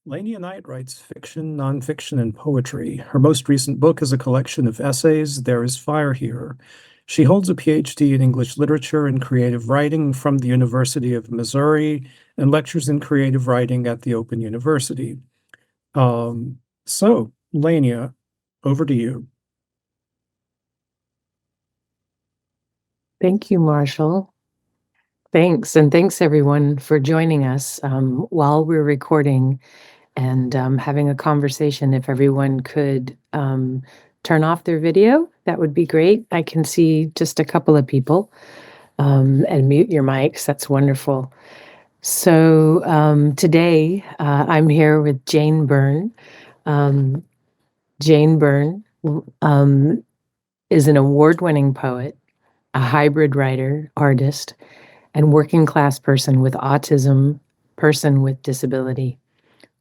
Lania Knight writes fiction, nonfiction, and poetry. Her most recent book is a collection of essays, There is Fire Here. She holds a PhD in English literature and creative writing from the University of Missouri and lectures in creative writing at the Open University. So, Lania, over to you. Thank you, Marshall. Thanks, and thanks everyone for joining us while we're recording and having a conversation. If everyone could turn off their video, that would be great. I can see just a couple of people, and mute your mics. That's wonderful. So today I'm here with Jane Byrne. Jane Byrne is an award-winning poet, a hybrid writer, artist, and working class person with autism, person with disability.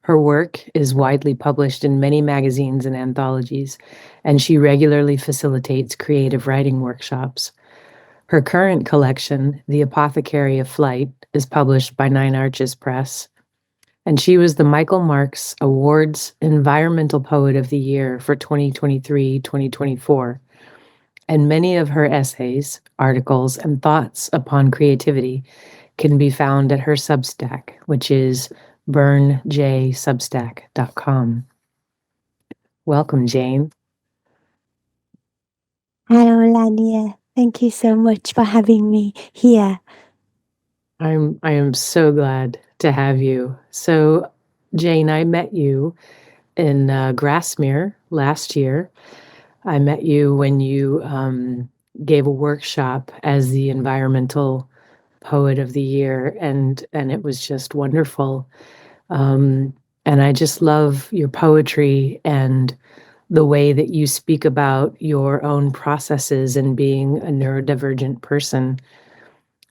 Her work is widely published in many magazines and anthologies, and she regularly facilitates creative writing workshops. Her current collection, The Apothecary of Flight, is published by Nine Arches Press, and she was the Michael Marks Awards Environmental Poet of the Year for 2023-2024. And many of her essays, articles, and thoughts upon creativity can be found at her Substack, which is byrnejsubstack.com. Welcome, Jane. Hello, Lania. Thank you so much for having me here. I am so glad to have you. So, Jane, I met you in Grassmere last year. I met you when you gave a workshop as the Environmental Poet of the Year, and it was just wonderful. And I just love your poetry and the way that you speak about your own processes and being a neurodivergent person.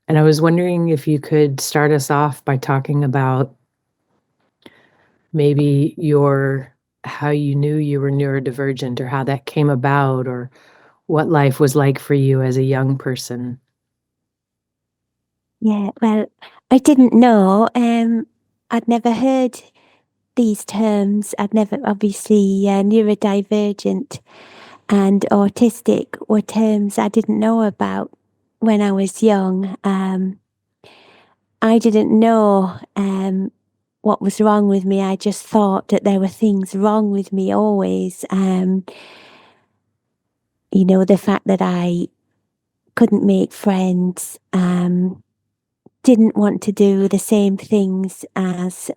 And I was wondering if you could start us off by talking about maybe how you knew you were neurodivergent, or how that came about, or what life was like for you as a young person. Yeah, well, I didn't know. I'd never heard these terms. I'd never, obviously, neurodivergent and autistic were terms I didn't know about when I was young. I didn't know what was wrong with me. I just thought that there were things wrong with me always. The fact that I couldn't make friends, didn't want to do the same things as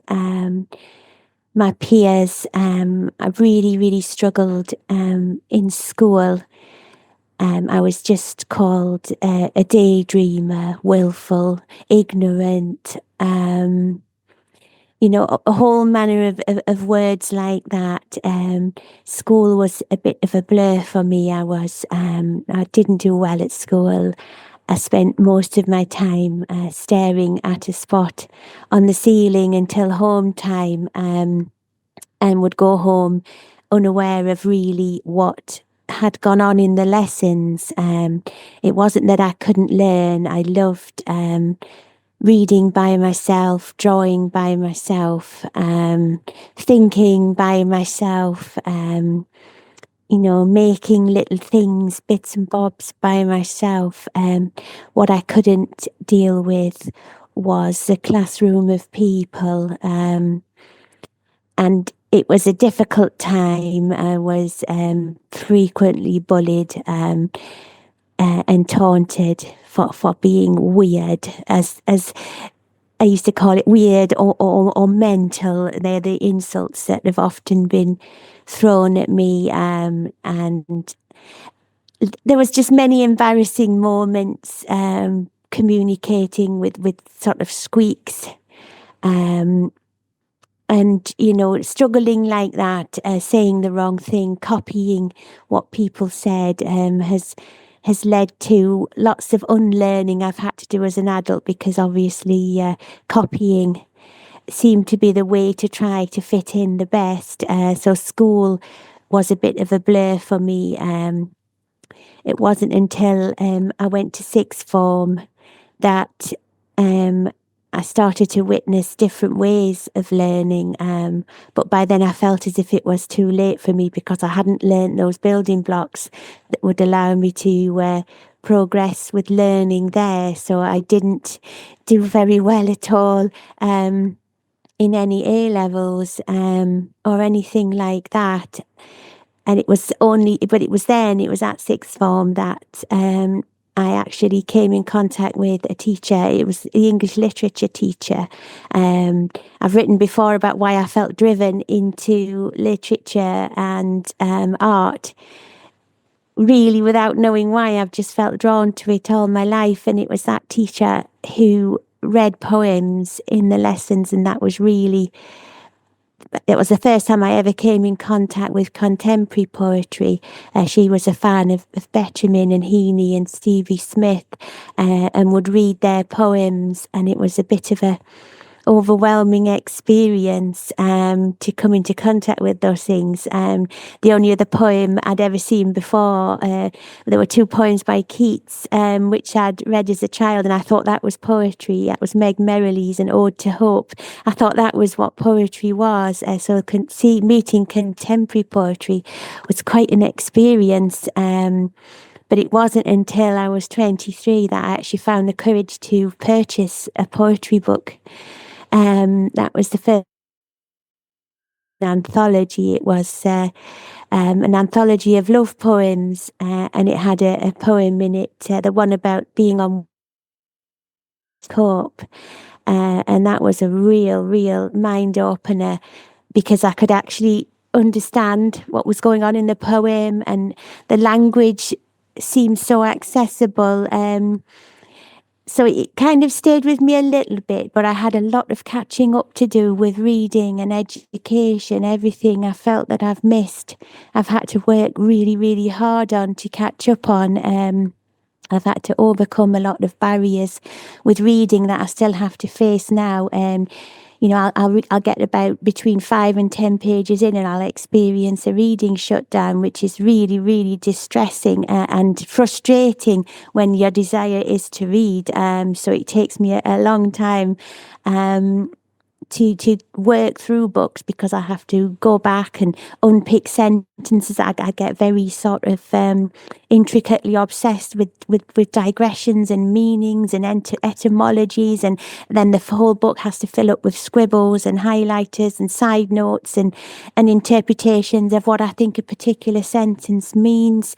my peers. I really, really struggled in school. I was just called a daydreamer, willful, ignorant, a whole manner of words like that. School was a bit of a blur for me. I didn't do well at school. I spent most of my time staring at a spot on the ceiling until home time, and would go home unaware of really what had gone on in the lessons. It wasn't that I couldn't learn. I loved reading by myself, drawing by myself, thinking by myself, making little things, bits and bobs by myself. What I couldn't deal with was a classroom of people, and it was a difficult time. I was frequently bullied and taunted for being weird, as I used to call it, weird or mental. They're the insults that have often been thrown at me, and there was just many embarrassing moments communicating with sort of squeaks, and struggling like that, saying the wrong thing, copying what people said, has led to lots of unlearning I've had to do as an adult, because obviously copying seemed to be the way to try to fit in the best. So school was a bit of a blur for me. It wasn't until I went to sixth form that I started to witness different ways of learning, but by then I felt as if it was too late for me because I hadn't learnt those building blocks that would allow me to progress with learning there. So I didn't do very well at all in any A levels or anything like that. And it was at sixth form that I actually came in contact with a teacher. It was the English literature teacher. I've written before about why I felt driven into literature and art, really without knowing why. I've just felt drawn to it all my life. And it was that teacher who read poems in the lessons, and it was the first time I ever came in contact with contemporary poetry. She was a fan of Betterman and Heaney and Stevie Smith, and would read their poems, and it was a bit of a overwhelming experience to come into contact with those things. The only other poem I'd ever seen before, there were two poems by Keats, which I'd read as a child, and I thought that was poetry. That was Meg Merrilies' An Ode to Hope. I thought that was what poetry was. So meeting contemporary poetry was quite an experience. But it wasn't until I was 23 that I actually found the courage to purchase a poetry book. That was the first anthology. It was an anthology of love poems, and it had a poem in it, the one about being on cope, and that was a real mind opener, because I could actually understand what was going on in the poem, and the language seemed so accessible. So it kind of stayed with me a little bit, but I had a lot of catching up to do with reading and education, everything I felt that I've missed. I've had to work really hard on to catch up on. I've had to overcome a lot of barriers with reading that I still have to face now. I'll get about between 5 and 10 pages in, and I'll experience a reading shutdown, which is really distressing and frustrating when your desire is to read. So it takes me a long time to work through books, because I have to go back and unpick sentences. I get very sort of intricately obsessed with digressions and meanings and etymologies, and then the whole book has to fill up with scribbles and highlighters and side notes and interpretations of what I think a particular sentence means.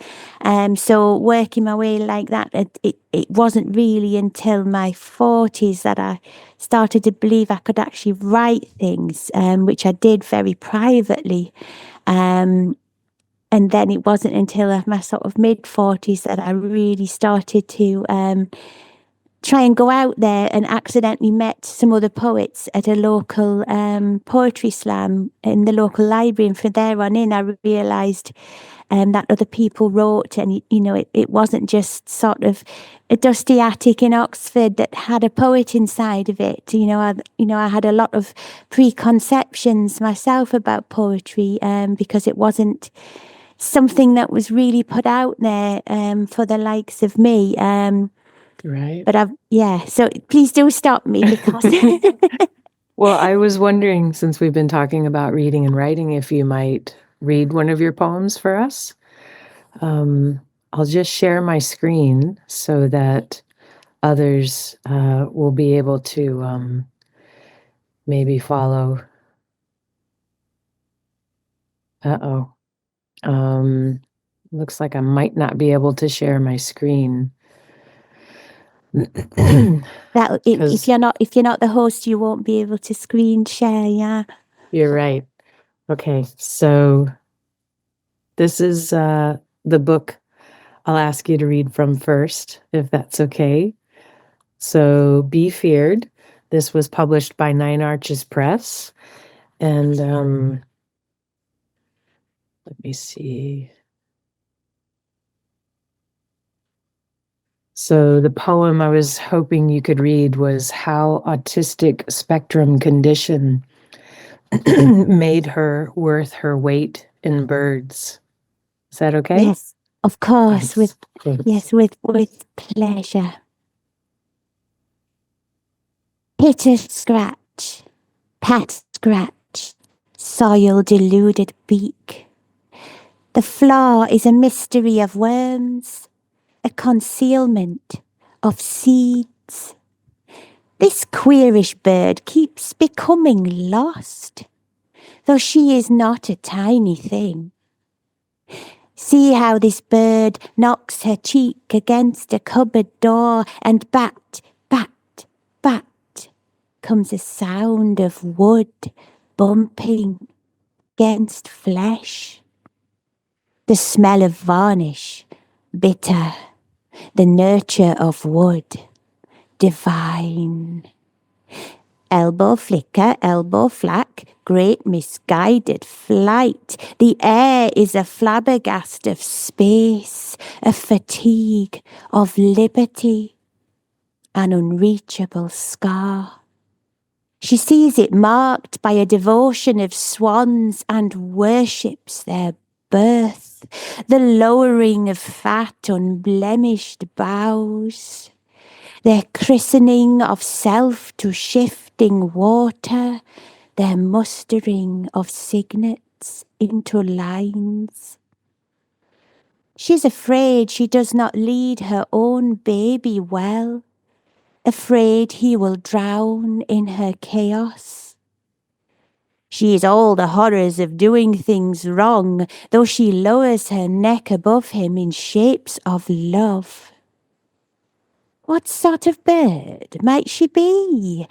So working my way like that, it wasn't really until my 40s that I started to believe I could actually write things, which I did very privately. And then it wasn't until my sort of mid-40s that I really started to try and go out there, and accidentally met some other poets at a local poetry slam in the local library. And from there on in, I realised that other people wrote, and it wasn't just sort of a dusty attic in Oxford that had a poet inside of it. I had a lot of preconceptions myself about poetry, because it wasn't something that was really put out there for the likes of me. Right. But so please do stop me, because Well, I was wondering, since we've been talking about reading and writing, if you might read one of your poems for us. I'll just share my screen so that others will be able to maybe follow. Looks like I might not be able to share my screen. if you're not the host, you won't be able to screen share. Yeah, you're right. Okay, so this is the book I'll ask you to read from first, if that's okay. So, Be Feared. This was published by Nine Arches Press, and let me see. So the poem I was hoping you could read was How Autistic Spectrum Condition Made Her Worth Her Weight in Birds. Is that okay? Yes, of course. Thanks. With pleasure. Pitter-scratch, pat-scratch, soil-deluded beak. The floor is a mystery of worms, a concealment of seeds. This queerish bird keeps becoming lost, though she is not a tiny thing. See how this bird knocks her cheek against a cupboard door, and bat, bat, bat, comes a sound of wood bumping against flesh. The smell of varnish, bitter, the nurture of wood, divine. Elbow flicker, elbow flack, great misguided flight. The air is a flabbergast of space, a fatigue of liberty, an unreachable scar. She sees it marked by a devotion of swans and worships their birth, the lowering of fat, unblemished boughs, their christening of self to shifting water, their mustering of signets into lines. She's afraid she does not lead her own baby well, afraid he will drown in her chaos. She is all the horrors of doing things wrong, though she lowers her neck above him in shapes of love. What sort of bird might she be?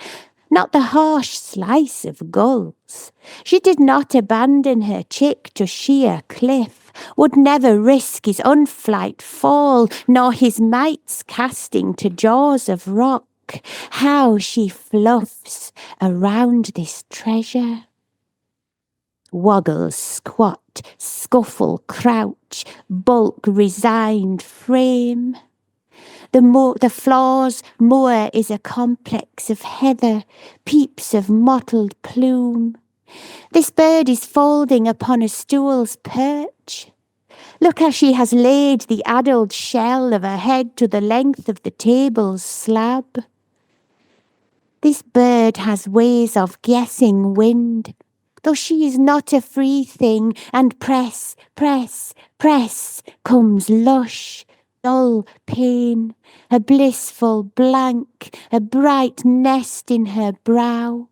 Not the harsh slice of gulls. She did not abandon her chick to sheer cliff, would never risk his unflight fall, nor his mites casting to jaws of rock. How she fluffs around this treasure. Woggle, squat, scuffle, crouch, bulk, resigned frame. The floor's moor is a complex of heather, peeps of mottled plume. This bird is folding upon a stool's perch. Look how she has laid the addled shell of her head to the length of the table's slab. This bird has ways of guessing wind, though she is not a free thing, and press, press, press comes lush, dull pain, a blissful blank, a bright nest in her brow.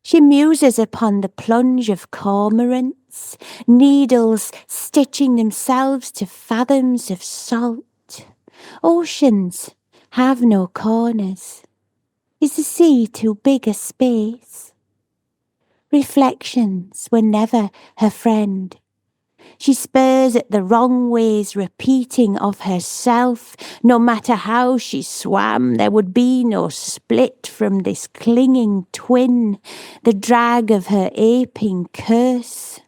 She muses upon the plunge of cormorants, needles stitching themselves to fathoms of salt. Oceans have no corners. Is the sea too big a space? Reflections were never her friend. She spurs at the wrong ways repeating of herself. No matter how she swam, there would be no split from this clinging twin, the drag of her aping curse.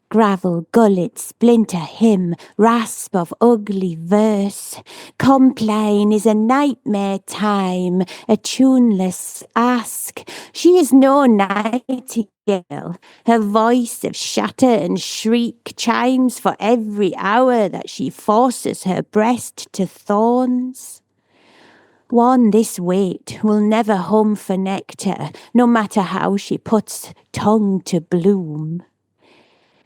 Gravel, gullet, splinter hymn, rasp of ugly verse. Complain is a nightmare time, a tuneless ask. She is no nightingale. Her voice of shatter and shriek chimes for every hour that she forces her breast to thorns. One this weight will never hum for nectar, no matter how she puts tongue to bloom.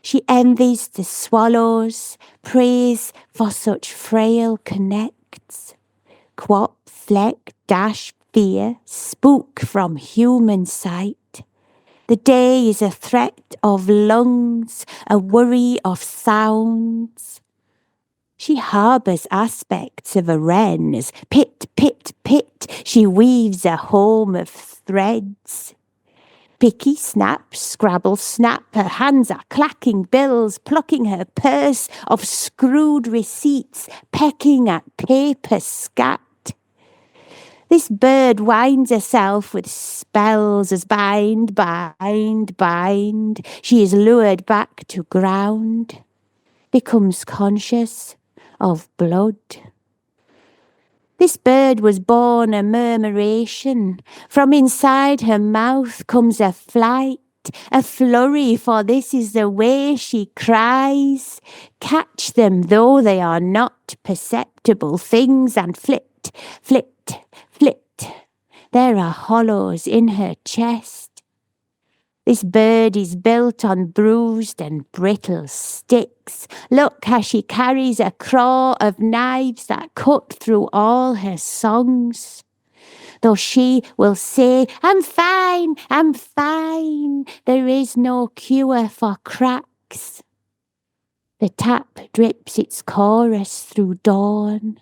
She envies the swallows, prays for such frail connects. Quap, fleck, dash, fear, spook from human sight. The day is a threat of lungs, a worry of sounds. She harbours aspects of a wren as pit, pit, pit, she weaves a home of threads. Picky snap, scrabble snap, her hands are clacking bills, plucking her purse of screwed receipts, pecking at paper scat. This bird winds herself with spells as bind, bind, bind. She is lured back to ground, becomes conscious of blood. This bird was born a murmuration. From inside her mouth comes a flight, a flurry, for this is the way she cries. Catch them, though they are not perceptible things, and flit, flit, flit, There are hollows in her chest. This bird is built on bruised and brittle sticks. Look how she carries a claw of knives that cut through all her songs. Though she will say, I'm fine, there is no cure for cracks. The tap drips its chorus through dawn.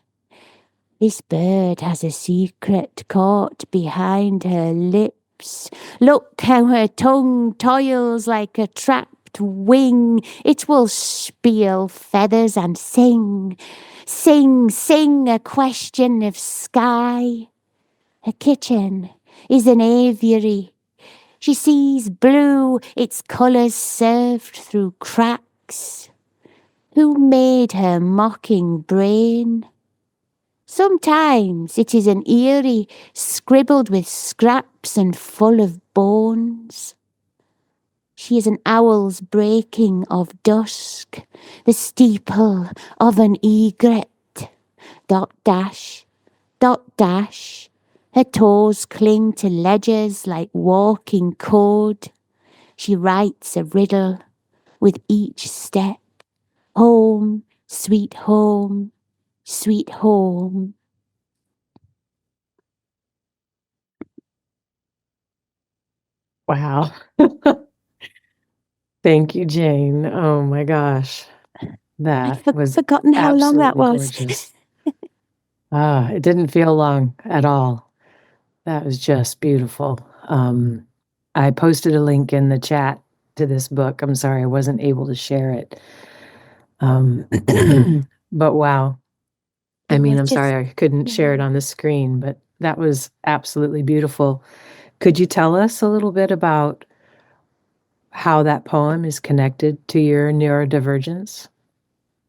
This bird has a secret caught behind her lips. Look how her tongue toils like a trapped wing. It will spill feathers and sing. Sing, sing a question of sky. Her kitchen is an aviary. She sees blue, its colours served through cracks. Who made her mocking brain? Sometimes it is an eyrie scribbled with scraps and full of bones. She is an owl's breaking of dusk, the steeple of an egret. Dot dash, dot dash. Her toes cling to ledgers like walking code. She writes a riddle with each step. Home, sweet home, sweet home. Wow. Thank you, Jane. Oh my gosh. That I'd was forgotten how long that absolutely was. gorgeous. It didn't feel long at all. That was just beautiful. I posted a link in the chat to this book. I'm sorry I wasn't able to share it. But wow. I It mean, was I'm sorry I couldn't share it on the screen, but that was absolutely beautiful. Could you tell us a little bit about how that poem is connected to your neurodivergence?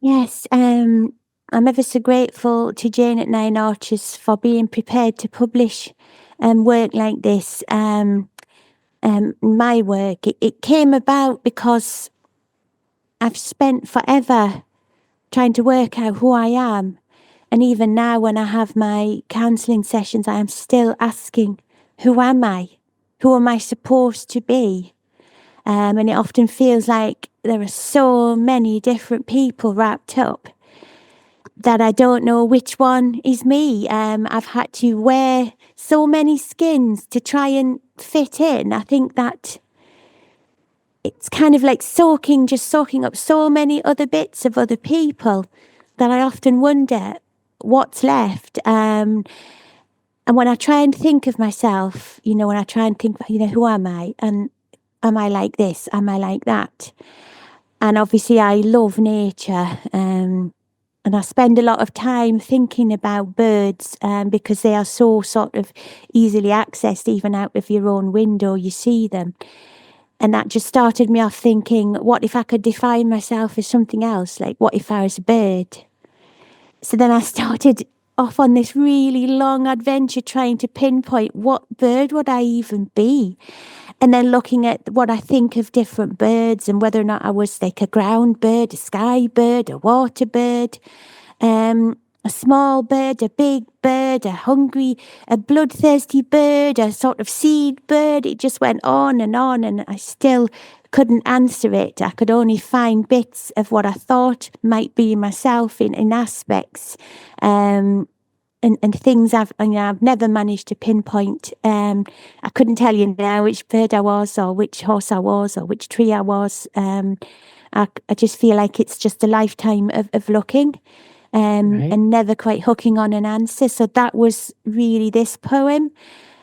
Yes, I'm ever so grateful to Jane at Nine Arches for being prepared to publish work like this. My work, it came about because I've spent forever trying to work out who I am. And even now when I have my counselling sessions, I am still asking, who am I? Who am I supposed to be? And it often feels like there are so many different people wrapped up that I don't know which one is me. I've had to wear so many skins to try and fit in. I think that it's kind of like soaking up so many other bits of other people that I often wonder what's left. And when I try and think of myself, when I try and think, who am I? And am I like this? Am I like that? And obviously I love nature. And I spend a lot of time thinking about birds because they are so sort of easily accessed, even out of your own window, you see them. And that just started me off thinking, what if I could define myself as something else? Like, what if I was a bird? So then I started off on this really long adventure trying to pinpoint what bird would I even be? And then looking at what I think of different birds and whether or not I was like a ground bird, a sky bird, a water bird, a small bird, a big bird, a bloodthirsty bird, a sort of seed bird. It just went on and I still couldn't answer it. I could only find bits of what I thought might be myself in aspects. And things I've never managed to pinpoint. I couldn't tell you now which bird I was or which horse I was or which tree I was. I just feel like it's just a lifetime of looking and never quite hooking on an answer. So that was really this poem.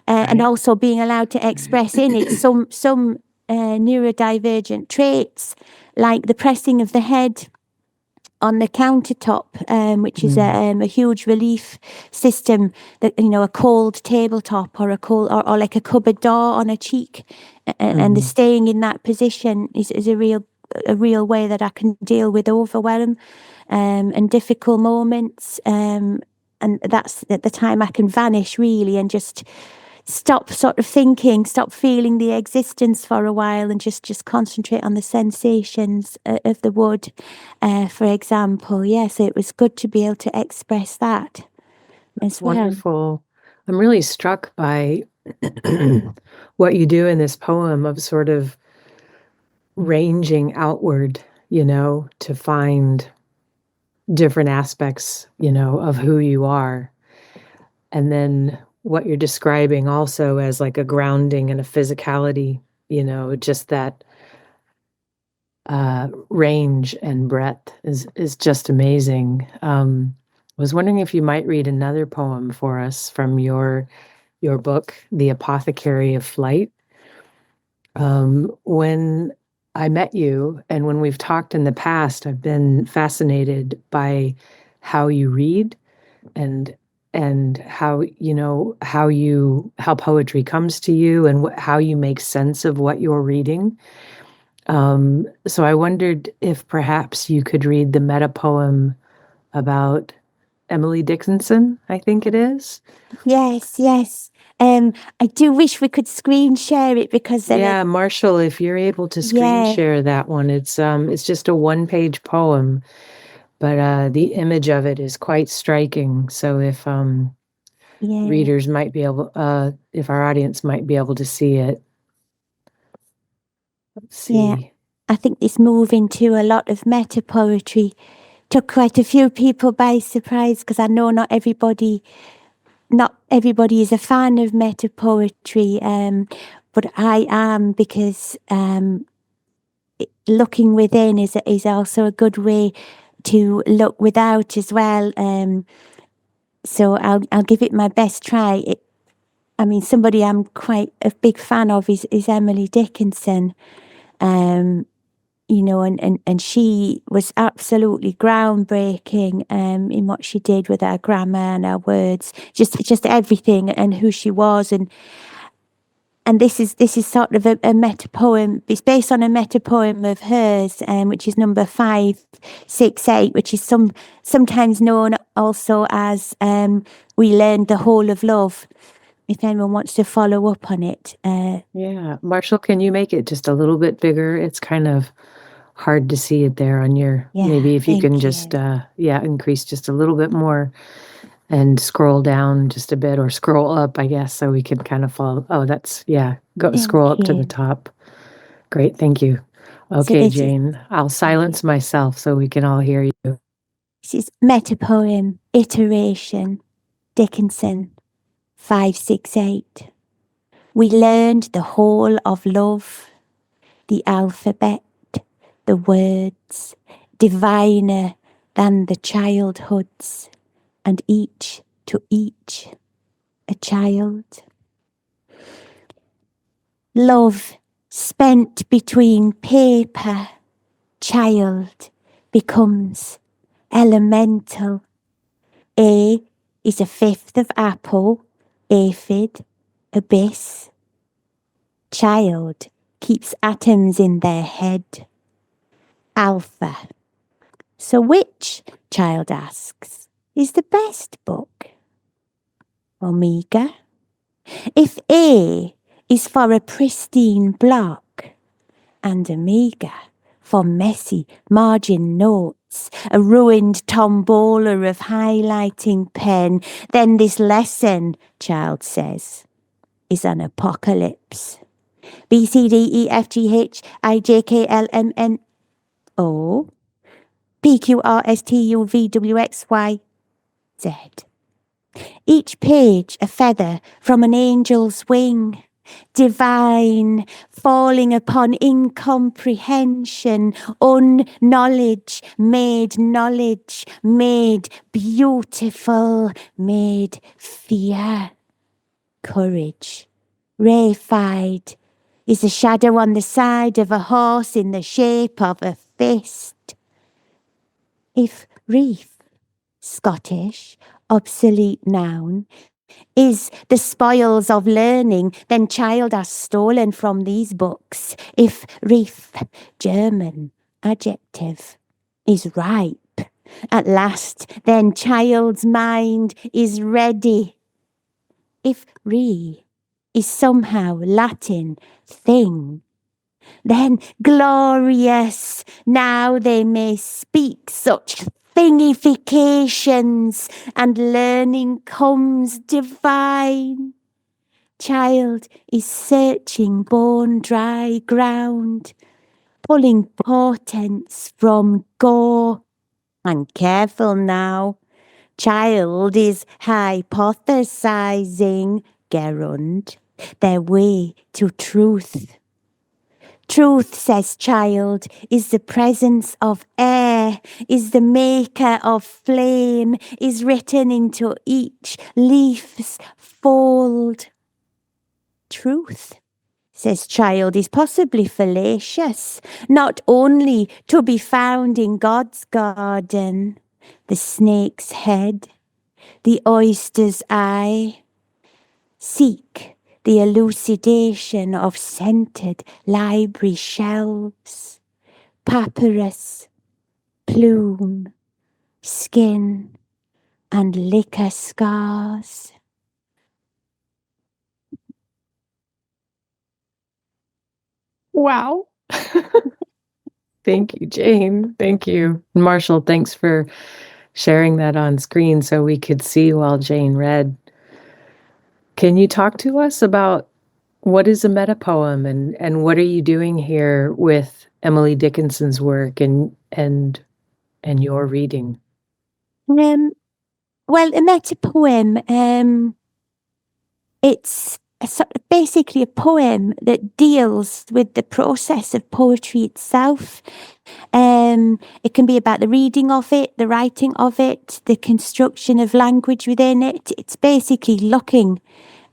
And also being allowed to express in it some neurodivergent traits, like the pressing of the head on the countertop, which is a huge relief system that, a cold tabletop or a cold or like a cupboard door on a cheek, and the staying in that position is a real way that I can deal with overwhelm and difficult moments, and that's at the time I can vanish really and just stop sort of thinking, stop feeling the existence for a while and just concentrate on the sensations of the wood, for example. So it was good to be able to express that as well. Wonderful. I'm really struck by what you do in this poem of sort of ranging outward, to find different aspects, of who you are. And then what you're describing also as like a grounding and a physicality, just that range and breadth is just amazing. I was wondering if you might read another poem for us from your book, The Apothecary of Flight. When I met you and when we've talked in the past, I've been fascinated by how you read and how how poetry comes to you and how you make sense of what you're reading. So I wondered if perhaps you could read the meta poem about Emily Dickinson, I think it is. Yes. I do wish we could screen share it because there Yeah, Marshall, if you're able to screen Yeah. share that one, it's just a one-page poem, but the image of it is quite striking. So if yeah, readers might be able, if our audience might be able to see it. Let's see. Yeah. I think this move into a lot of meta poetry took quite a few people by surprise because I know not everybody is a fan of meta poetry, but I am because looking within is also a good way to look without as well. So I'll give it my best try. Somebody I'm quite a big fan of is Emily Dickinson. And she was absolutely groundbreaking in what she did with her grammar and her words, just everything, and who she was. And this is sort of a meta poem. It's based on a meta poem of hers, which is number 568, which is sometimes known also as We Learned the Whole of Love. If anyone wants to follow up on it. Yeah, Marshall, can you make it just a little bit bigger? It's kind of hard to see it there on your, maybe if you can just, increase just a little bit more and scroll down just a bit or scroll up, I guess, so we can kind of follow. Oh, that's, scroll up to the top. Great, thank you. Okay, Jane, I'll silence myself so we can all hear you. This is meta poem, Iteration, Dickinson, 568. We learned the whole of love, the alphabet, the words, diviner than the childhoods, and each to each a child. Love spent between paper, child, becomes elemental. A is a fifth of apple, aphid, abyss. Child keeps atoms in their head. Alpha. So which, child asks, is the best book? Omega. If A is for a pristine block, and Omega for messy margin notes, a ruined tombola of highlighting pen, then this lesson, child says, is an apocalypse. B, C, D, E, F, G, H, I, J, K, L, M, N, O, P, Q, R, S, T, U, V, W, X, Y, Z. Each page a feather from an angel's wing, divine, falling upon incomprehension, unknowledge, made beautiful, made fear, courage, reified, is a shadow on the side of a horse in the shape of a fist. If reef, Scottish, obsolete noun, is the spoils of learning, then child are stolen from these books. If reef, German, adjective, is ripe, at last, then child's mind is ready. If re is somehow Latin, thing, then glorious, now they may speak such thingifications, and learning comes divine. Child is searching bone dry ground, pulling portents from gore. And careful now, child is hypothesizing, gerund, their way to truth. Truth, says child, is the presence of air, is the maker of flame, is written into each leaf's fold. Truth, says child, is possibly fallacious, not only to be found in God's garden, the snake's head, the oyster's eye. Seek the elucidation of scented library shelves, papyrus, plume, skin, and liquor scars. Wow. Thank you, Jane. Thank you. Marshall, thanks for sharing that on screen so we could see while Jane read. Can you talk to us about what is a metapoem and what are you doing here with Emily Dickinson's work and your reading? Well, a metapoem, it's basically a poem that deals with the process of poetry itself. It can be about the reading of it, the writing of it, the construction of language within it. It's basically looking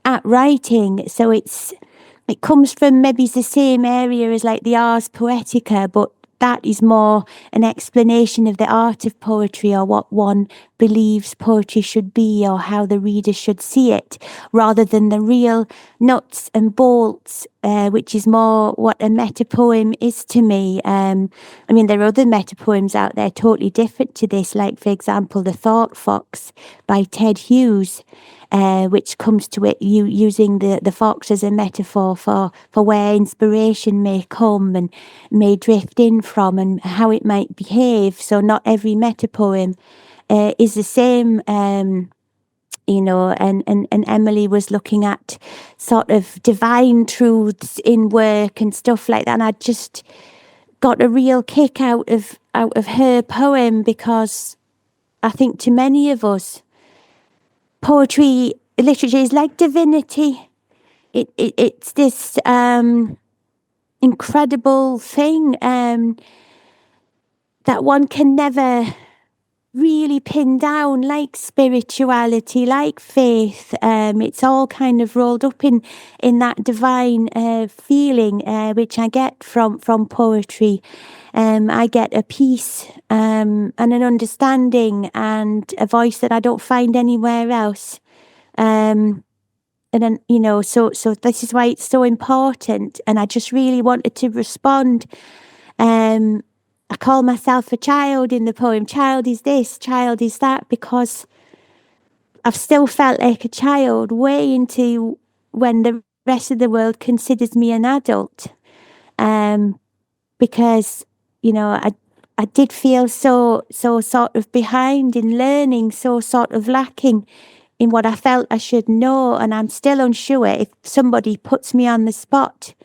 at writing. So it comes from maybe the same area as like the Ars Poetica, but that is more an explanation of the art of poetry or what one believes poetry should be or how the reader should see it, rather than the real nuts and bolts, which is more what a metapoem is to me. I mean, there are other metapoems out there totally different to this, like, for example, The Thought Fox by Ted Hughes, which comes to it using the fox as a metaphor for where inspiration may come and may drift in from and how it might behave. So not every metapoem is the same, you know, and Emily was looking at sort of divine truths in work and stuff like that. And I just got a real kick out of her poem, because I think to many of us, poetry, literature is like divinity. It's this incredible thing that one can never really pin down, like spirituality, like faith. It's all kind of rolled up in that divine feeling, which I get from poetry. I get a peace and an understanding and a voice that I don't find anywhere else. And then, you know, so this is why it's so important. And I just really wanted to respond. I call myself a child in the poem. Child is this, child is that, because I've still felt like a child way into when the rest of the world considers me an adult. Because, you know, I did feel so sort of behind in learning, so sort of lacking in what I felt I should know. And I'm still unsure if somebody puts me on the spot.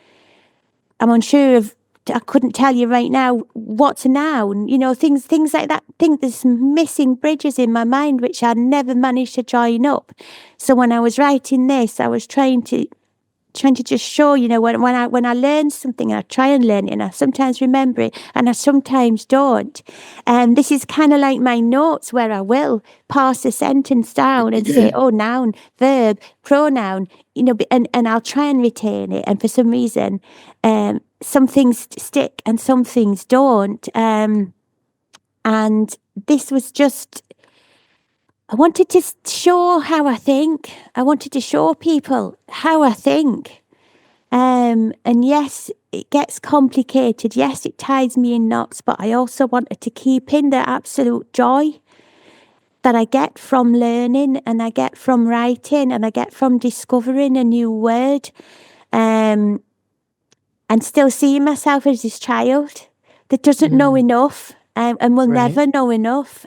I'm unsure of, I couldn't tell you right now what's a noun, you know, things like that. I think there's some missing bridges in my mind which I never managed to join up. So when I was writing this, I was trying to just show, you know, when I learn something, I try and learn it, and I sometimes remember it, and I sometimes don't. And this is kind of like my notes, where I will pass a sentence down and say, oh, noun, verb, pronoun, you know, and I'll try and retain it. And for some reason, some things stick and some things don't. And this was just, I wanted to show how I think. I wanted to show people how I think. And yes, it gets complicated. Yes, it ties me in knots, but I also wanted to keep in the absolute joy that I get from learning, and I get from writing, and I get from discovering a new word, and still seeing myself as this child that doesn't know enough. and we'll Right. never know enough.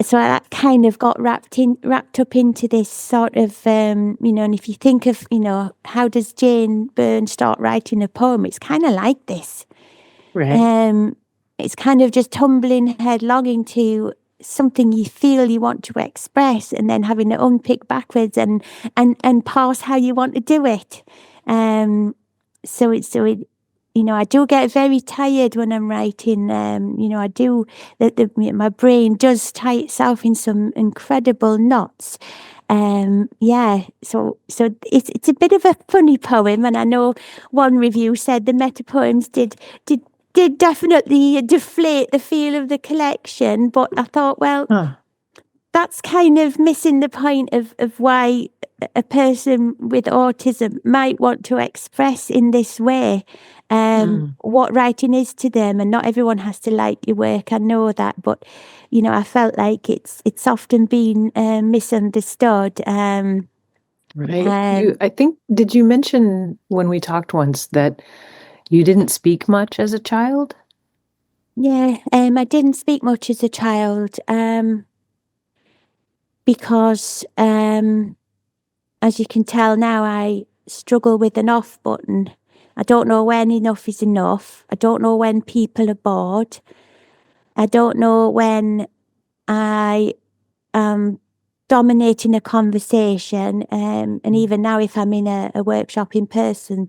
So that kind of got wrapped up into this sort of, and if you think of, how does Jane Byrne start writing a poem? It's kind of like this. Right. It's kind of just tumbling headlong into something you feel you want to express, and then having to unpick backwards and parse how you want to do it. I do get very tired when I'm writing. I do. My brain does tie itself in some incredible knots. So it's a bit of a funny poem, and I know one review said the meta poems did definitely deflate the feel of the collection, but I thought, well, that's kind of missing the point of why a person with autism might want to express in this way what writing is to them, and not everyone has to like your work. I know that, but I felt like it's often been misunderstood. Right. I think, did you mention when we talked once that you didn't speak much as a child? Yeah, I didn't speak much as a child because, as you can tell now, I struggle with an off button. I don't know when enough is enough. I don't know when people are bored. I don't know when I am dominating a conversation. And even now, if I'm in a workshop in person,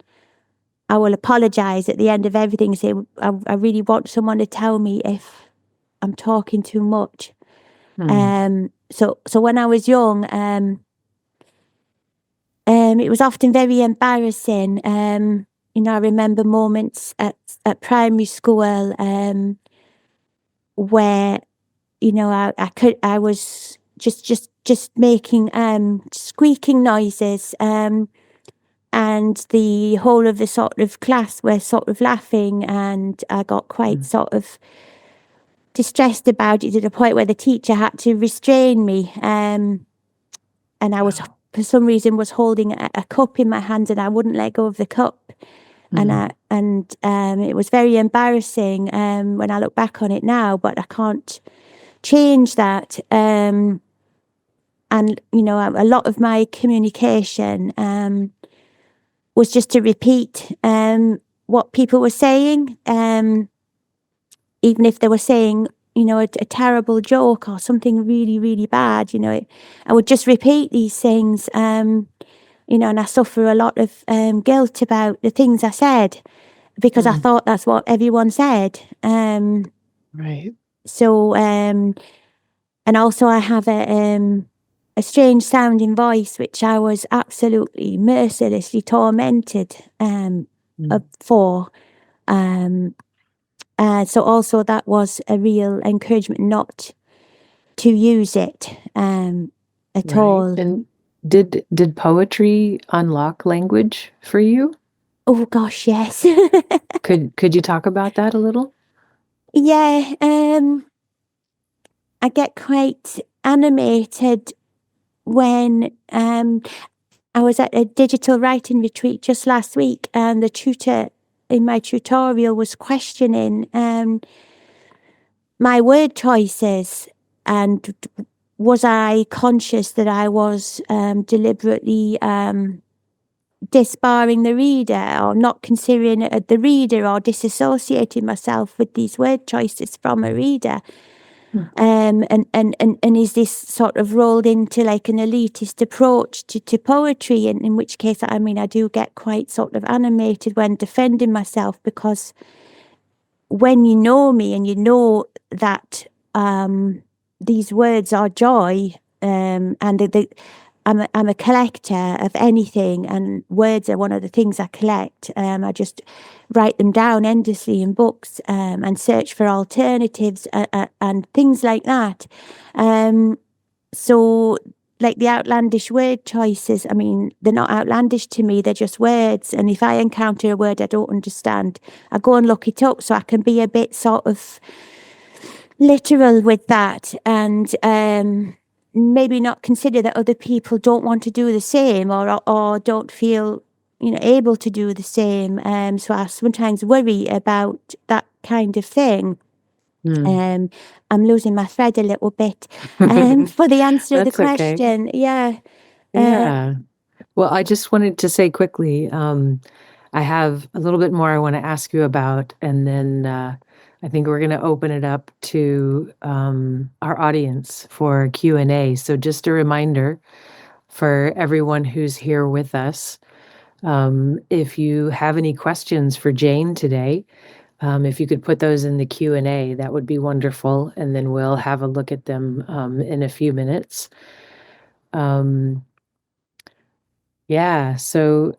I will apologise at the end of everything and say, I really want someone to tell me if I'm talking too much. So when I was young, it was often very embarrassing. I remember moments at primary school where I was just making squeaking noises, and the whole of the sort of class were sort of laughing, and I got quite sort of distressed about it, to the point where the teacher had to restrain me. And I was, for some reason, was holding a cup in my hand, and I wouldn't let go of the cup. And it was very embarrassing when I look back on it now, but I can't change that. And a lot of my communication was just to repeat what people were saying, even if they were saying a terrible joke or something really, really bad. I would just repeat these things. And I suffer a lot of guilt about the things I said, because I thought that's what everyone said. Right. So, and also I have a strange sounding voice, which I was absolutely mercilessly tormented for. So also that was a real encouragement not to use it at all. And did poetry unlock language for you? Oh gosh, yes. Could you talk about that a little? Yeah, I get quite animated when I was at a digital writing retreat just last week, and the tutor in my tutorial was questioning my word choices, and was I conscious that I was deliberately disbarring the reader, or not considering the reader, or disassociating myself with these word choices from a reader. And is this sort of rolled into like an elitist approach to poetry, and in which case, I do get quite sort of animated when defending myself, because when you know me and you know that these words are joy, and I'm a collector of anything, and words are one of the things I collect. I just write them down endlessly in books, and search for alternatives and things like that. So like the outlandish word choices, they're not outlandish to me, they're just words. And if I encounter a word I don't understand, I go and look it up, so I can be a bit sort of literal with that, and maybe not consider that other people don't want to do the same, or don't feel able to do the same. So I sometimes worry about that kind of thing. Mm. I'm losing my thread a little bit for the answer of the That's okay. question. Yeah. Yeah. Well, I just wanted to say quickly, I have a little bit more I want to ask you about, and then I think we're going to open it up to our audience for Q&A. So just a reminder for everyone who's here with us, if you have any questions for Jane today, if you could put those in the Q&A, that would be wonderful, and then we'll have a look at them in a few minutes. Yeah, so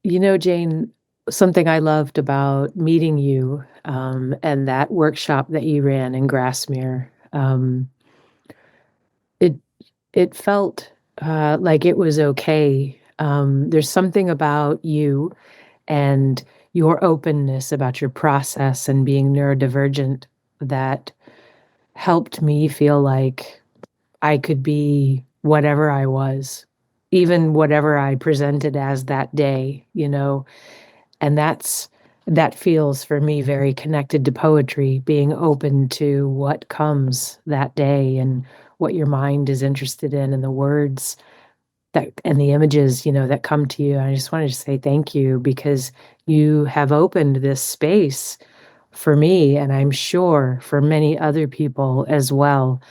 Jane, something I loved about meeting you and that workshop that you ran in Grassmere, it felt like it was okay. There's something about you and your openness about your process and being neurodivergent that helped me feel like I could be whatever I was, even whatever I presented as that day, and that feels for me very connected to poetry, being open to what comes that day and what your mind is interested in and the words that and the images, that come to you. And I just wanted to say thank you because you have opened this space for me, and I'm sure for many other people as well,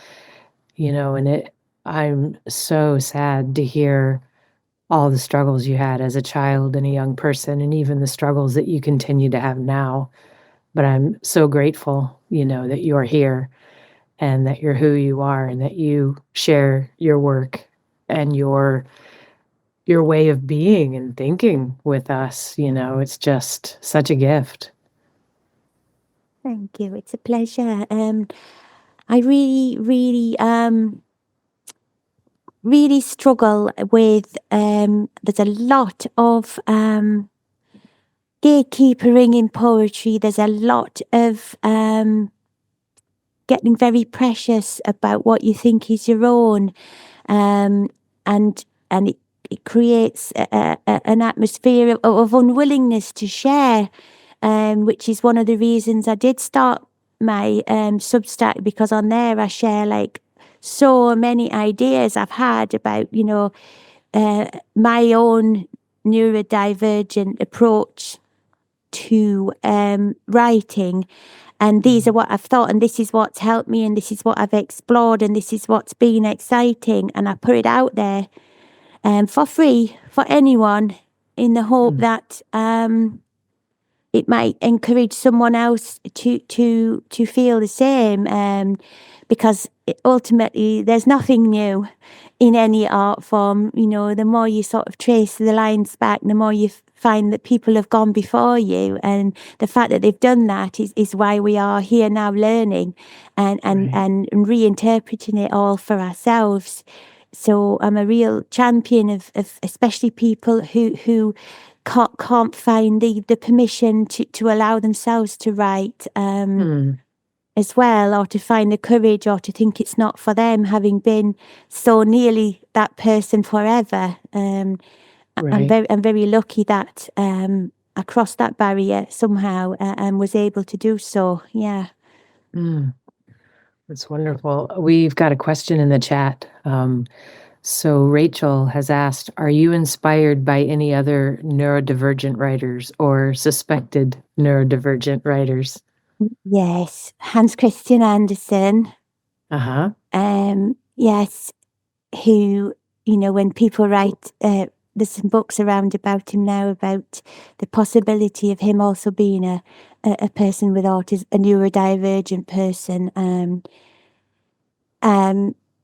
and I'm so sad to hear all the struggles you had as a child and a young person, and even the struggles that you continue to have now. But I'm so grateful, that you're here and that you're who you are and that you share your work and your way of being and thinking with us. It's just such a gift. Thank you. It's a pleasure. I really, really, really struggle with, there's a lot of gatekeepering in poetry. There's a lot of getting very precious about what you think is your own. And it creates an atmosphere of unwillingness to share, which is one of the reasons I did start my Substack, because on there I share like so many ideas I've had about, my own neurodivergent approach to writing. And these are what I've thought, and this is what's helped me, and this is what I've explored, and this is what's been exciting. And I put it out there for free for anyone, in the hope that it might encourage someone else to feel the same. Because ultimately, there's nothing new in any art form. The more you sort of trace the lines back, the more you find that people have gone before you, and the fact that they've done that is why we are here now, learning and reinterpreting it all for ourselves. So I'm a real champion of especially people who can't find the permission to allow themselves to write as well, or to find the courage, or to think it's not for them, having been so nearly that person forever. I'm very lucky that I crossed that barrier somehow and was able to do so. Yeah. That's wonderful. We've got a question in the chat. So Rachel has asked, are you inspired by any other neurodivergent writers or suspected neurodivergent writers? Yes. Hans Christian Andersen. Yes. Who, when people write, there's some books around about him now about the possibility of him also being a person with autism, a neurodivergent person.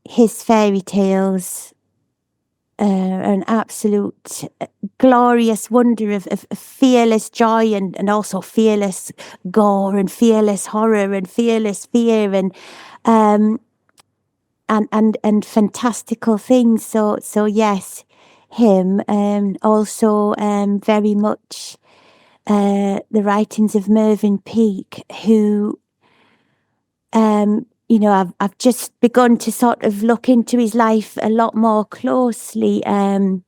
His fairy tales are an absolute glorious wonder of fearless joy and also fearless gore and fearless horror and fearless fear and fantastical things. So yes, him. Also very much the writings of Mervyn Peake, who I've just begun to sort of look into his life a lot more closely, and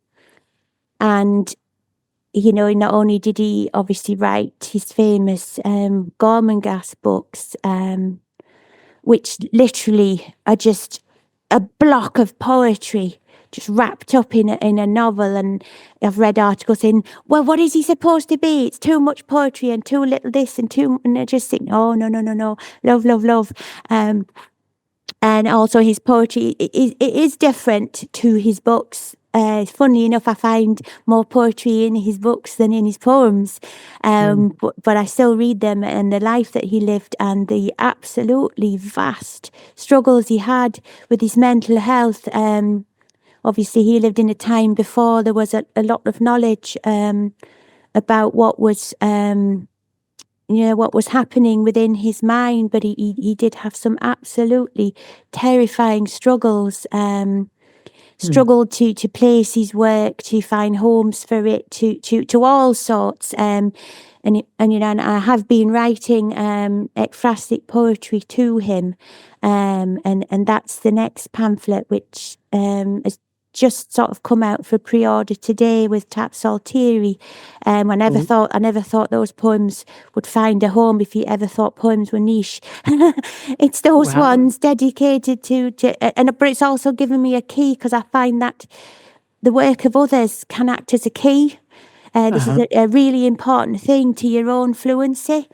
not only did he obviously write his famous Gormenghast books, which literally are just a block of poetry just wrapped up in a novel. And I've read articles saying, well, what is he supposed to be? It's too much poetry and too little this and I just think, oh, no, love, love, love. And also his poetry it is different to his books. Funnily enough, I find more poetry in his books than in his poems. But I still read them, and the life that he lived and the absolutely vast struggles he had with his mental health. Obviously, he lived in a time before there was a lot of knowledge about what was what was happening within his mind, but he did have some absolutely terrifying struggles. Struggled to place his work, to find homes for it, to all sorts. And I have been writing ekphrastic poetry to him, and that's the next pamphlet, which has just sort of come out for pre-order today with Tap Saltiri. I never thought those poems would find a home. If you ever thought poems were niche, it's those ones dedicated to but it's also given me a key, because I find that the work of others can act as a key. This is a really important thing to your own fluency.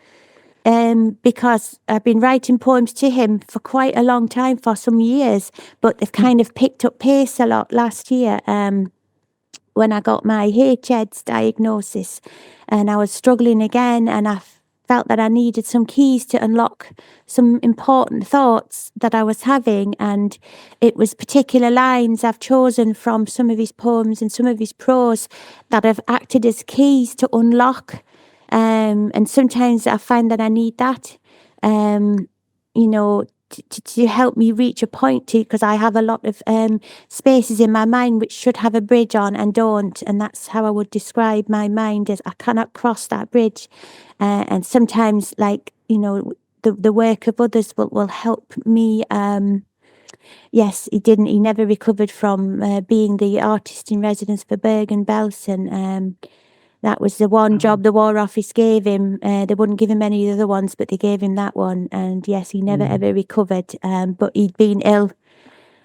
Because I've been writing poems to him for quite a long time, for some years, but they've kind of picked up pace a lot last year when I got my HEDS diagnosis, and I was struggling again, and I felt that I needed some keys to unlock some important thoughts that I was having, and it was particular lines I've chosen from some of his poems and some of his prose that have acted as keys to unlock. And sometimes I find that I need that, to help me reach a point because I have a lot of spaces in my mind which should have a bridge on and don't, and that's how I would describe my mind, as I cannot cross that bridge. And sometimes, the work of others will help me. Yes, he never recovered from being the artist in residence for Bergen-Belsen. That was the one job the War Office gave him. They wouldn't give him any of the other ones, but they gave him that one. And yes, he never ever recovered. But he'd been ill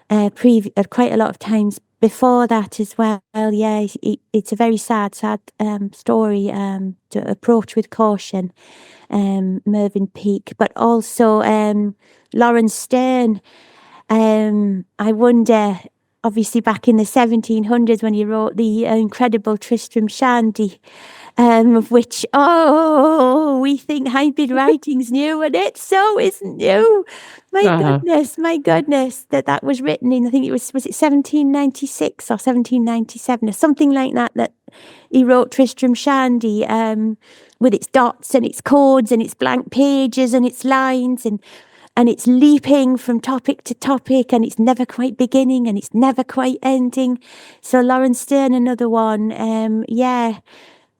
quite a lot of times before that as well. Yeah, it's a very sad story to approach with caution. Mervyn Peake, but also Lawrence Sterne. I wonder, obviously back in the 1700s when he wrote the incredible Tristram Shandy, of which, we think hybrid writing's new, and it so isn't new. My goodness, that was written in, I think it was it 1796 or 1797 or something like that he wrote Tristram Shandy, with its dots and its chords and its blank pages and its lines, and it's leaping from topic to topic, and it's never quite beginning and it's never quite ending. So Lawrence Sterne, another one.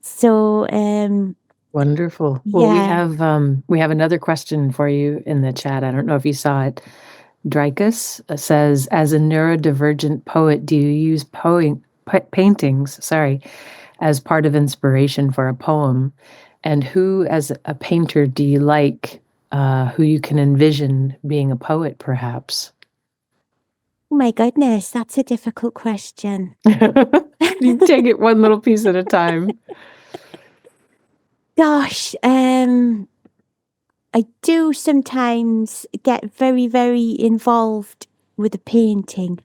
So wonderful. Well, we have another question for you in the chat. I don't know if you saw it. Dreykus says, as a neurodivergent poet, do you use paintings, as part of inspiration for a poem? And who, as a painter, do you like? Who you can envision being a poet, perhaps? Oh my goodness, that's a difficult question. You take it one little piece at a time. Gosh, I do sometimes get very, very involved with a painting.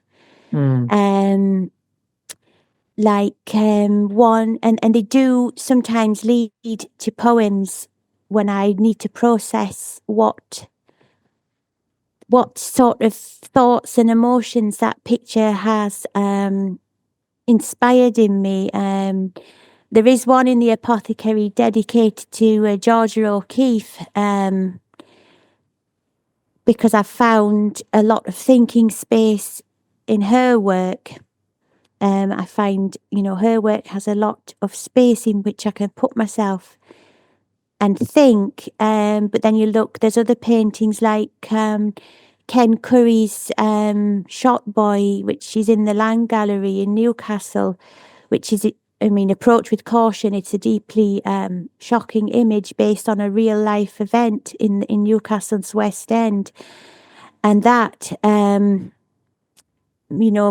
One, and they do sometimes lead to poems when I need to process what sort of thoughts and emotions that picture has inspired in me. There is one in the Apothecary dedicated to Georgia O'Keeffe, because I found a lot of thinking space in her work. I find, her work has a lot of space in which I can put myself and think. But then you look, there's other paintings like Ken Curry's Shot Boy, which is in the Land Gallery in Newcastle, which is approach with caution. It's a deeply shocking image based on a real life event in Newcastle's West End, and that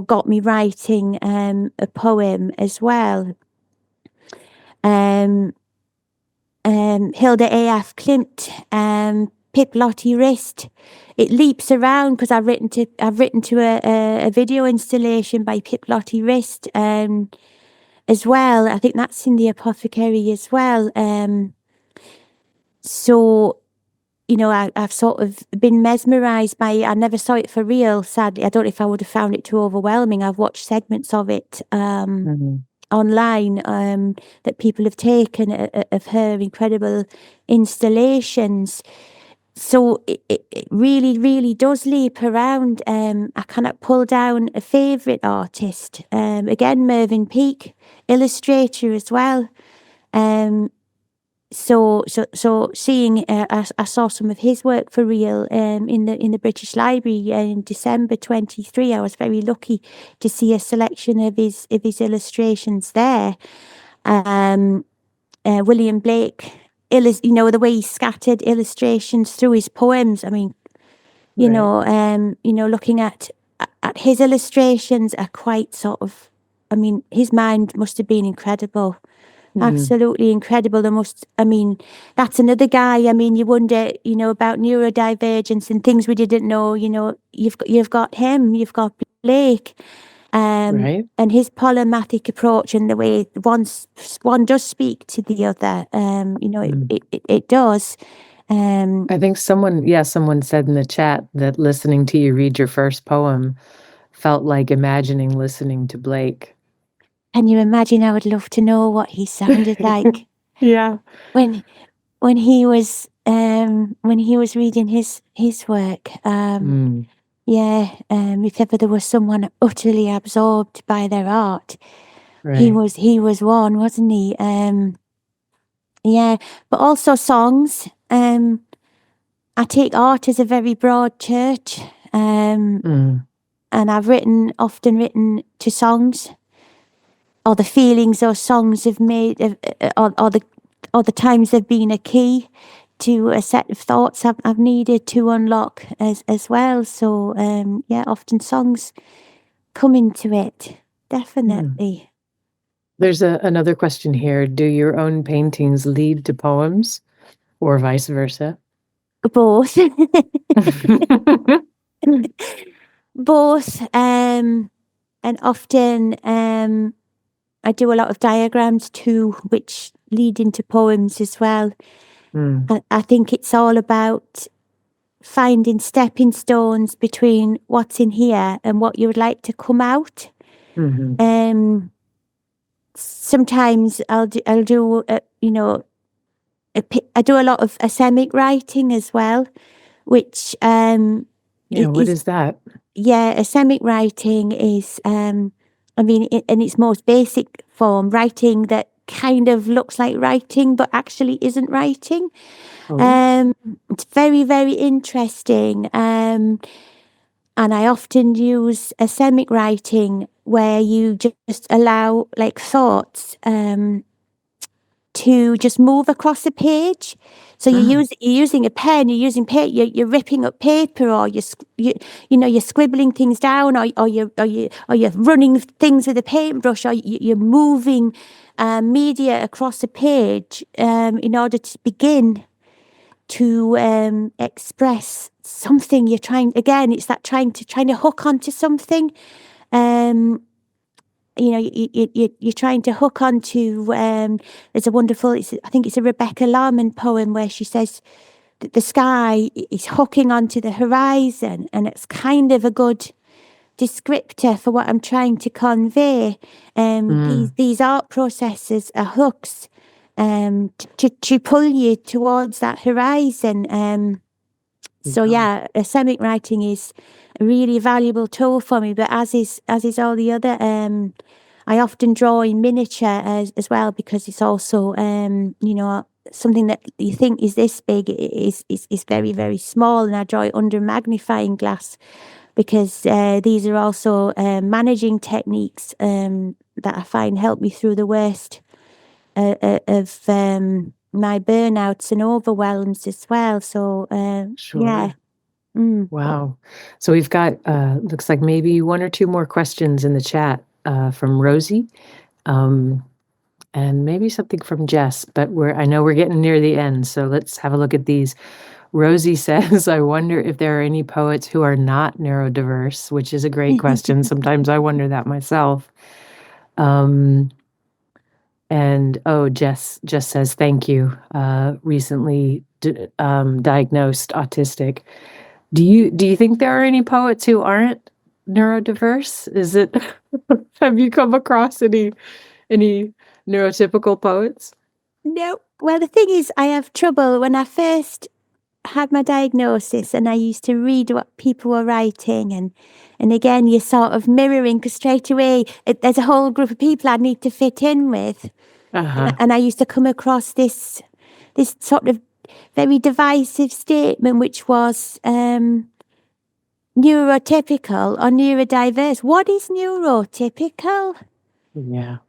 got me writing a poem as well. Hilda A.F. Klimt, Pip Lottie Wrist. It leaps around because I've written to a video installation by Pip Lottie Wrist as well. I think that's in the Apothecary as well. So I've sort of been mesmerised by it. I never saw it for real, sadly. I don't know if I would have found it too overwhelming. I've watched segments of it online that people have taken of her incredible installations. So it really, really does leap around. I cannot pull down a favourite artist. Again, Mervyn Peake, illustrator as well. So seeing, I saw some of his work for real in the British Library in December 23. I was very lucky to see a selection of his illustrations there. William Blake, the way he scattered illustrations through his poems. I mean, looking at his illustrations are quite sort of. I mean, his mind must have been incredible. Absolutely incredible. That's another guy. I mean, you wonder, about neurodivergence and things we didn't know. You've got him, you've got Blake, Right. and his polymathic approach and the way one does speak to the other. It does. I think someone said in the chat that listening to you read your first poem felt like imagining listening to Blake. Can you imagine? I would love to know what he sounded like. Yeah. When he was reading his work. If ever there was someone utterly absorbed by their art, Right. he was one, wasn't he? But also songs. I take art as a very broad church, and I've often written to songs, or the feelings those songs have made, or the times they've been a key to a set of thoughts I've needed to unlock as well. So often songs come into it, definitely. There's another question here. Do your own paintings lead to poems, or vice versa? Both. Both. And often I do a lot of diagrams too, which lead into poems as well. I think it's all about finding stepping stones between what's in here and what you would like to come out. Sometimes I'll do I do a lot of asemic writing as well, which what is that? Asemic writing is in its most basic form, writing that kind of looks like writing but actually isn't writing. It's very, very interesting, and I often use asemic writing where you just allow like thoughts to just move across a page. So you're using a pen, you're ripping up paper, or you're scribbling things down, or you're running things with a paintbrush, or you're moving media across a page in order to begin to express something you're trying. Again, it's that trying to hook onto something. You're trying to hook onto. There's a wonderful. I think it's a Rebecca Larman poem where she says that the sky is hooking onto the horizon, and it's kind of a good descriptor for what I'm trying to convey. These art processes are hooks to pull you towards that horizon. Asemic writing is a really valuable tool for me, but as is all the other. I often draw in miniature as well, because it's also something that you think is this big is very, very small, and I draw it under magnifying glass. because these are also managing techniques that I find help me through the worst of my burnouts and overwhelms as well. So Sure. yeah. Wow. So we've got, looks like maybe one or two more questions in the chat from Rosie, and maybe something from Jess, but I know we're getting near the end, so let's have a look at these. Rosie says, I wonder if there are any poets who are not neurodiverse, which is a great question. Sometimes I wonder that myself. And Jess says, thank you. Recently diagnosed autistic. Do you think there are any poets who aren't neurodiverse? Is it, have you come across any neurotypical poets? No. Well, the thing is, I have trouble when I first had my diagnosis and I used to read what people were writing, and again you're sort of mirroring, because straight away there's a whole group of people I need to fit in with. And I used to come across this sort of very divisive statement, which was neurotypical or neurodiverse. What is neurotypical? Yeah.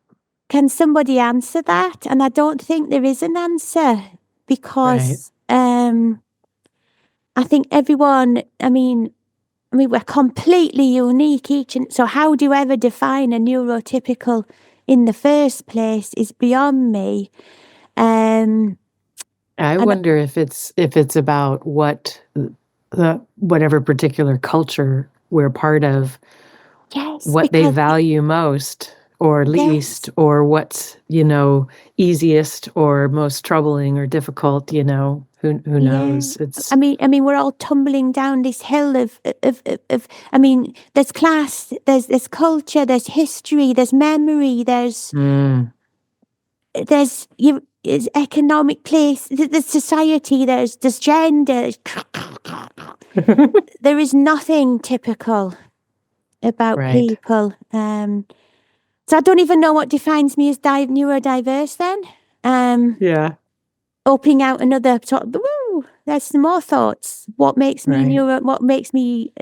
Can somebody answer that? And I don't think there is an answer, because I think everyone, I mean, we're completely unique each, and so how do you ever define a neurotypical in the first place is beyond me. I wonder if it's about whatever particular culture we're part of, what they value most or least, or what's, easiest or most troubling or difficult, who knows? It's, I mean, we're all tumbling down this hill of I mean, there's class, there's culture, there's history, there's memory, there's economic place, there's society, there's gender. There is nothing typical about people. So I don't even know what defines me as neurodiverse then. yeah. Opening out another sort of, there's some more thoughts. What makes me what makes me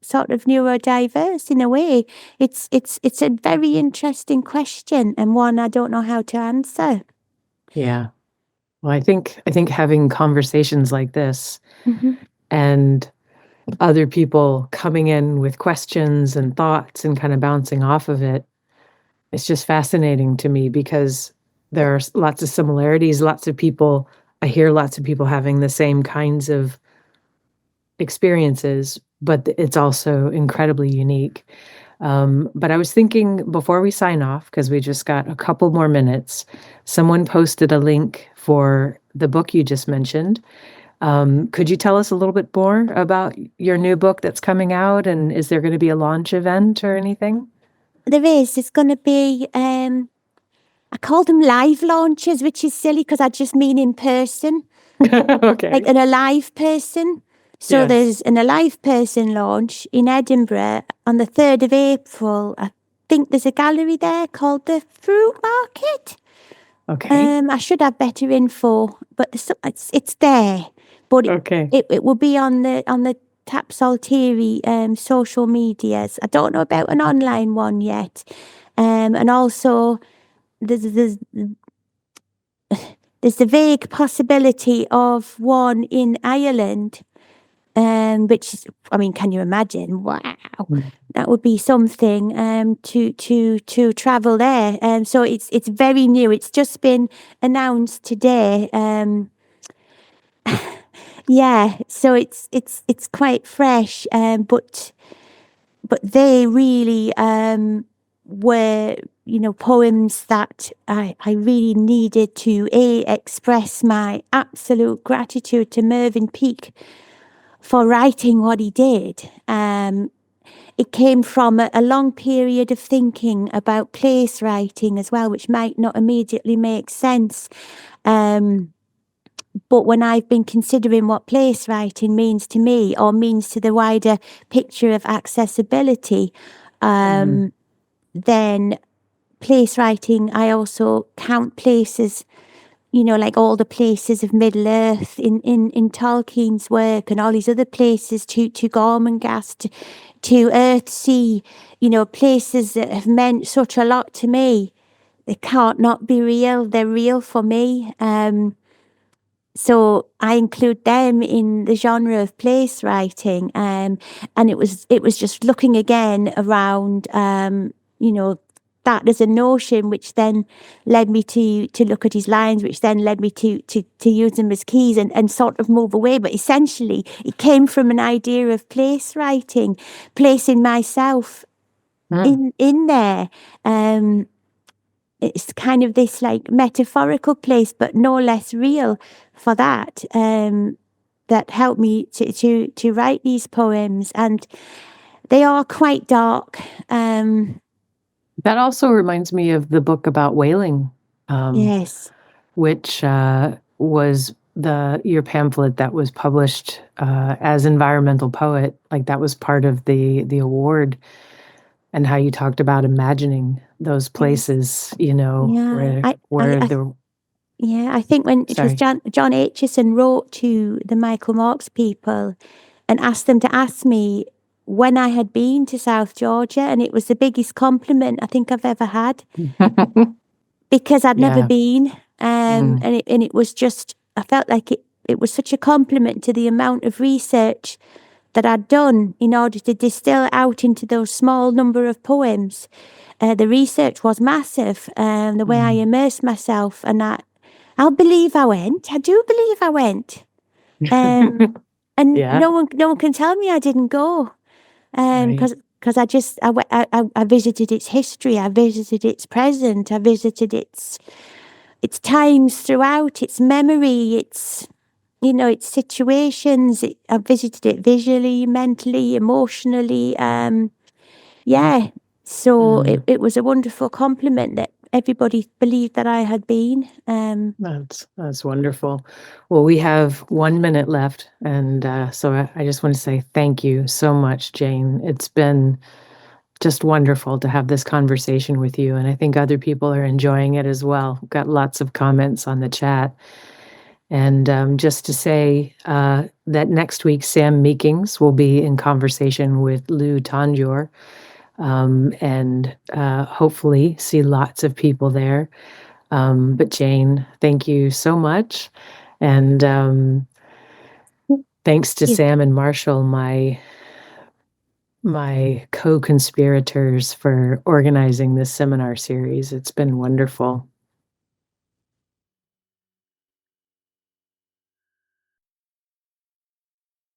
sort of neurodiverse in a way? It's a very interesting question, and one I don't know how to answer. Yeah. Well, I think having conversations like this and other people coming in with questions and thoughts and kind of bouncing off of it, it's just fascinating to me, because there are lots of similarities, I hear lots of people having the same kinds of experiences, but it's also incredibly unique. But I was thinking, before we sign off, because we just got a couple more minutes, someone posted a link for the book you just mentioned. Could you tell us a little bit more about your new book that's coming out, and is there going to be a launch event or anything? There is. It's going to be, I call them live launches, which is silly because I just mean in person. Okay. Like an alive person. So there's an alive person launch in Edinburgh on the 3rd of April. I think there's a gallery there called the Fruit Market. Okay. I should have better info, but it's there. But it will be on the Tap Saltiri social medias. I don't know about an online one yet. And also there's the vague possibility of one in Ireland, which is, I mean, can you imagine? Wow, that would be something to travel there. So it's very new. It's just been announced today. Yeah, so it's quite fresh. But they really were, poems that I really needed to express my absolute gratitude to Mervyn Peake for writing what he did. It came from a long period of thinking about place writing as well, which might not immediately make sense. But when I've been considering what place writing means to me, or means to the wider picture of accessibility, then place writing, I also count places like all the places of Middle Earth in Tolkien's work, and all these other places to Gormenghast, to Earthsea, places that have meant such a lot to me. They can't not be real. They're real for me. So I include them in the genre of place writing. And it was just looking again around, that as a notion, which then led me to look at his lines, which then led me to use them as keys and sort of move away. But essentially, it came from an idea of place writing, placing myself in there. It's kind of this like metaphorical place, but no less real for that. That helped me to write these poems, and they are quite dark. That also reminds me of the book about whaling. Yes. Which was your pamphlet that was published as environmental poet. Like that was part of the award, and how you talked about imagining those places, I think when it was John Aitchison wrote to the Michael Marks people and asked them to ask me when I had been to South Georgia, and it was the biggest compliment I think I've ever had. Because I'd never been, and it was just, I felt like it was such a compliment to the amount of research that I'd done in order to distill it out into those small number of poems. The research was massive, the way I immersed myself, and I'll believe I went. I do believe I went, and no one can tell me I didn't go, because I visited its history, I visited its present, I visited its times throughout, its memory, its situations. I visited it visually, mentally, emotionally. So it was a wonderful compliment that everybody believed that I had been. That's wonderful. Well, we have 1 minute left, and so I just want to say thank you so much, Jane. It's been just wonderful to have this conversation with you, and I think other people are enjoying it as well. We've got lots of comments on the chat. And just to say that next week, Sam Meekings will be in conversation with Lou Tanjor, and hopefully see lots of people there. But Jane, thank you so much. And thanks to Sam and Marshall, my co-conspirators, for organizing this seminar series. It's been wonderful.